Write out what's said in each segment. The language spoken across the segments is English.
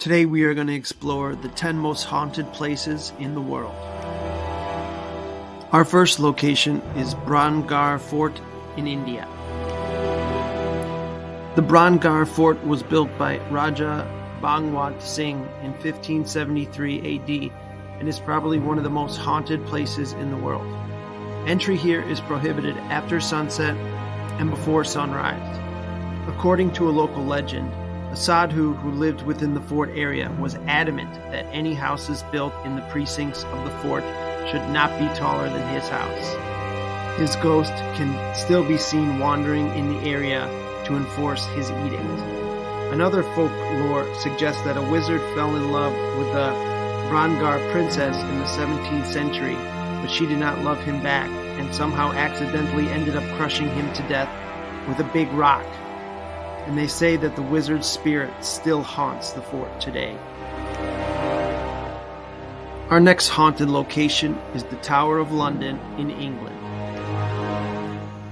Today we are going to explore the 10 most haunted places in the world. Our first location is Brangarh Fort in India. The Brangarh Fort was built by Raja Bhagwat Singh in 1573 AD and is probably one of the most haunted places in the world. Entry here is prohibited after sunset and before sunrise. According to a local legend, a sadhu who lived within the fort area was adamant that any houses built in the precincts of the fort should not be taller than his house. His ghost can still be seen wandering in the area to enforce his edict. Another folklore suggests that a wizard fell in love with the Brangarh princess in the 17th century, but she did not love him back and somehow accidentally ended up crushing him to death with a big rock. And they say that the wizard's spirit still haunts the fort today. Our next haunted location is the Tower of London in England.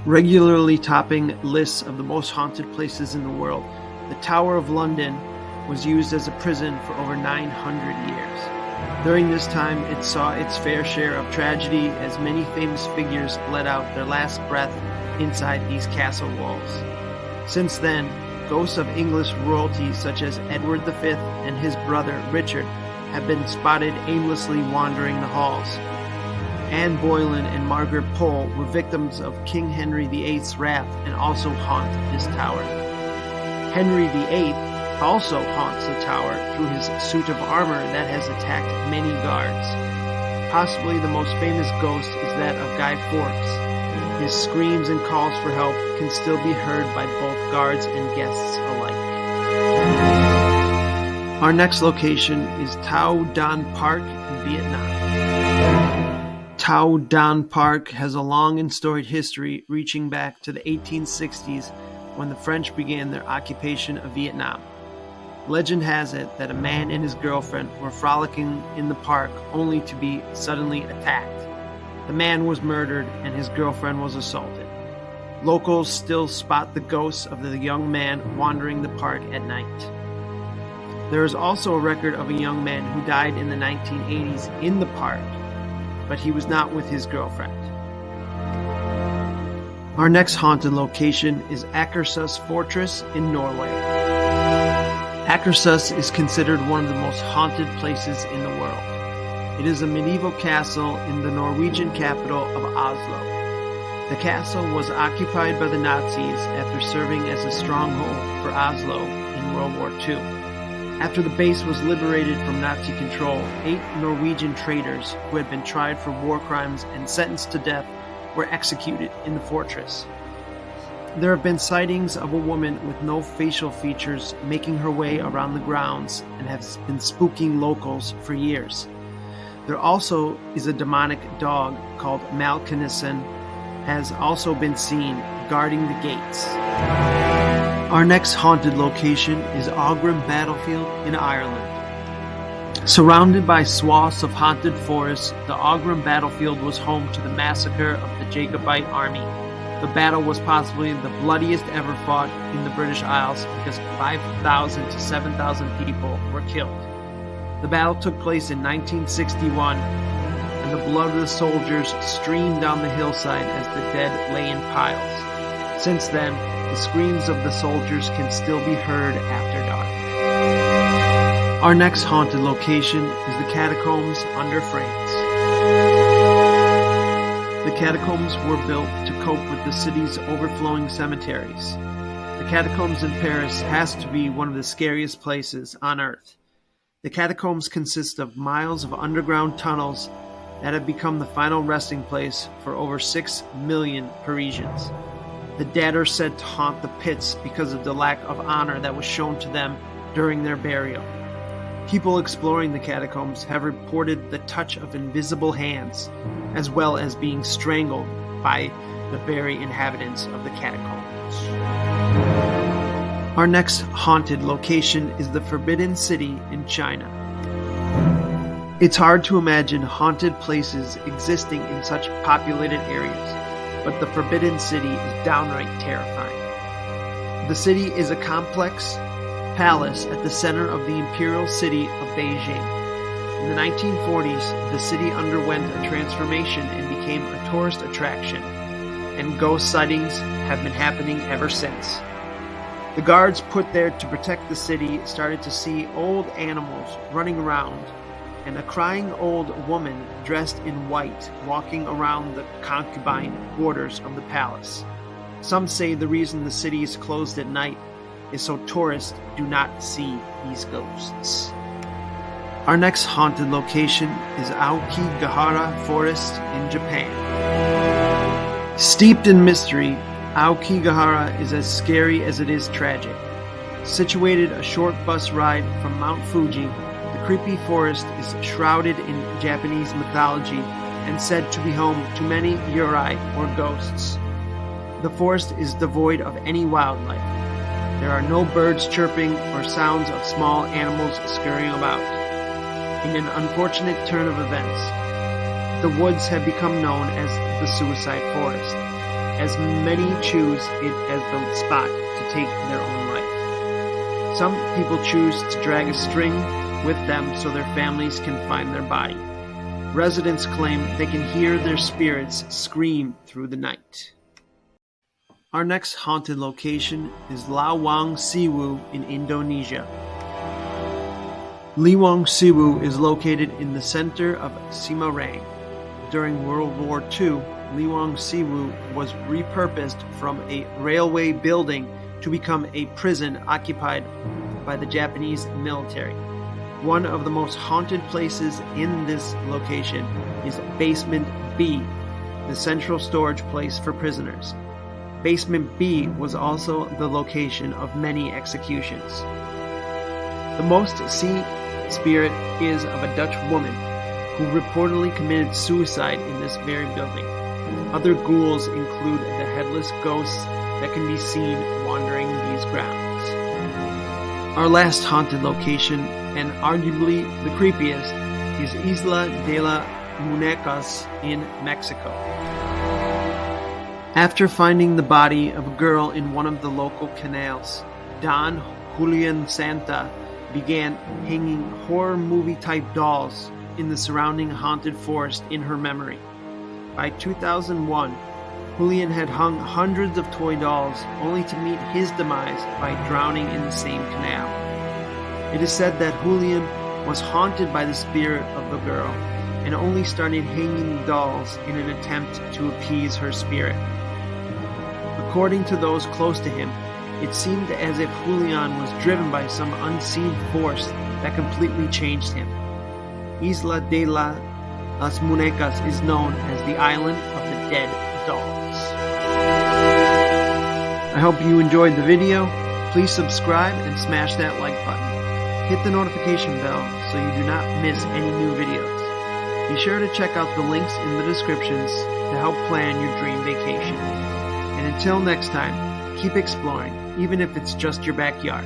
Regularly topping lists of the most haunted places in the world, the Tower of London was used as a prison for over 900 years. During this time, it saw its fair share of tragedy as many famous figures let out their last breath inside these castle walls. Since then, ghosts of English royalty such as Edward V and his brother Richard have been spotted aimlessly wandering the halls. Anne Boleyn and Margaret Pole were victims of King Henry VIII's wrath and also haunt this tower. Henry VIII also haunts the tower through his suit of armor that has attacked many guards. Possibly the most famous ghost is that of Guy Fawkes. His screams and calls for help can still be heard by both guards and guests alike. Our next location is Tao Dan Park in Vietnam. Tao Dan Park has a long and storied history reaching back to the 1860s when the French began their occupation of Vietnam. Legend has it that a man and his girlfriend were frolicking in the park only to be suddenly attacked. The man was murdered and his girlfriend was assaulted. Locals still spot the ghosts of the young man wandering the park at night. There is also a record of a young man who died in the 1980s in the park, but he was not with his girlfriend. Our next haunted location is Akershus Fortress in Norway. Akershus is considered one of the most haunted places in the world. It is a medieval castle in the Norwegian capital of Oslo. The castle was occupied by the Nazis after serving as a stronghold for Oslo in World War II. After the base was liberated from Nazi control, 8 Norwegian traitors who had been tried for war crimes and sentenced to death were executed in the fortress. There have been sightings of a woman with no facial features making her way around the grounds and has been spooking locals for years. There also is a demonic dog called Malkinison has also been seen guarding the gates. Our next haunted location is Aggram Battlefield in Ireland. Surrounded by swaths of haunted forests, the Aggram Battlefield was home to the massacre of the Jacobite army. The battle was possibly the bloodiest ever fought in the British Isles because 5,000 to 7,000 people were killed. The battle took place in 1961, and the blood of the soldiers streamed down the hillside as the dead lay in piles. Since then, the screams of the soldiers can still be heard after dark. Our next haunted location is the Catacombs under France. The catacombs were built to cope with the city's overflowing cemeteries. The catacombs in Paris has to be one of the scariest places on Earth. The catacombs consist of miles of underground tunnels that have become the final resting place for over 6 million Parisians. The dead are said to haunt the pits because of the lack of honor that was shown to them during their burial. People exploring the catacombs have reported the touch of invisible hands, as well as being strangled by the very inhabitants of the catacombs. Our next haunted location is the Forbidden City in China. It's hard to imagine haunted places existing in such populated areas, but the Forbidden City is downright terrifying. The city is a complex palace at the center of the imperial city of Beijing. In the 1940s, the city underwent a transformation and became a tourist attraction, and ghost sightings have been happening ever since. The guards put there to protect the city started to see old animals running around, and a crying old woman dressed in white walking around the concubine quarters of the palace. Some say the reason the city is closed at night is so tourists do not see these ghosts. Our next haunted location is Aokigahara Forest in Japan. Steeped in mystery, Aokigahara is as scary as it is tragic. Situated a short bus ride from Mount Fuji, the creepy forest is shrouded in Japanese mythology and said to be home to many yurei or ghosts. The forest is devoid of any wildlife. There are no birds chirping or sounds of small animals scurrying about. In an unfortunate turn of events, the woods have become known as the Suicide Forest, as many choose it as the spot to take their own life. Some people choose to drag a string with them so their families can find their body. Residents claim they can hear their spirits scream through the night. Our next haunted location is Laowang Siwu in Indonesia. Laowang Siwu is located in the center of Semarang. During World War II, Laowang Siwu was repurposed from a railway building to become a prison occupied by the Japanese military. One of the most haunted places in this location is Basement B, the central storage place for prisoners. Basement B was also the location of many executions. The most seen spirit is of a Dutch woman who reportedly committed suicide in this very building. Other ghouls include the headless ghosts that can be seen wandering these grounds. Our last haunted location, and arguably the creepiest, is Isla Mujeres in Mexico. After finding the body of a girl in one of the local canals, Don Julian Santa began hanging horror movie-type dolls in the surrounding haunted forest in her memory. By 2001, Julian had hung hundreds of toy dolls only to meet his demise by drowning in the same canal. It is said that Julian was haunted by the spirit of the girl and only started hanging dolls in an attempt to appease her spirit. According to those close to him, it seemed as if Julian was driven by some unseen force that completely changed him. Isla de las Mujeres is known as the Island of the Dead Dolls. I hope you enjoyed the video. Please subscribe and smash that like button. Hit the notification bell so you do not miss any new videos. Be sure to check out the links in the descriptions to help plan your dream vacation. And until next time, keep exploring, even if it's just your backyard.